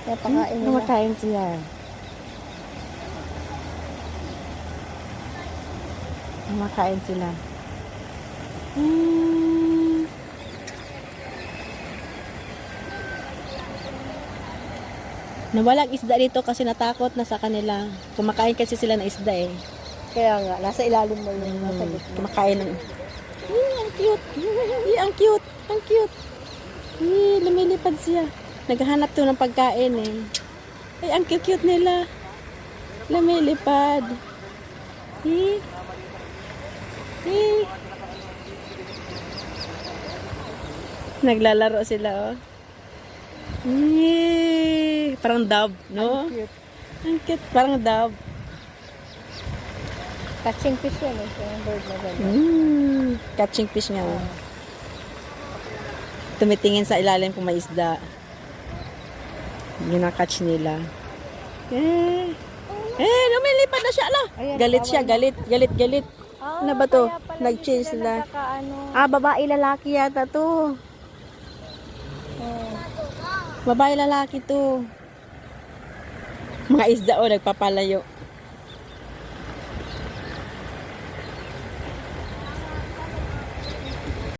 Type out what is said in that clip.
Kaya pakain nila. Kumakain siya. Kumakain sila. Nawalang isda dito kasi natakot na sa kanila. Kumakain kasi sila ng isda eh. Kaya nga, nasa ilalim mo yung nasa gitna. Kumakain ng... ang cute! Ang cute! Ang cute! Lumilipad siya. Naghahanap to ng pagkain eh. Ay, ang cute nila. Lumilipad. Naglalaro sila oh. Parang dove, no? Ang cute. Ang cute, parang dove. Catching fish yan eh. Yung bird na gano'n. Catching fish nga. Oh. Tumitingin sa ilalim kung may isda. Gina-catch nila. Lumilipad na siya ala. Ayan, Galit siya, bawal galit, galit, galit. Ano ba to? kaya pala Nag-change hindi sila. nagkakaano. Babae lalaki yata to. Babae lalaki to. Mga isda nagpapalayo.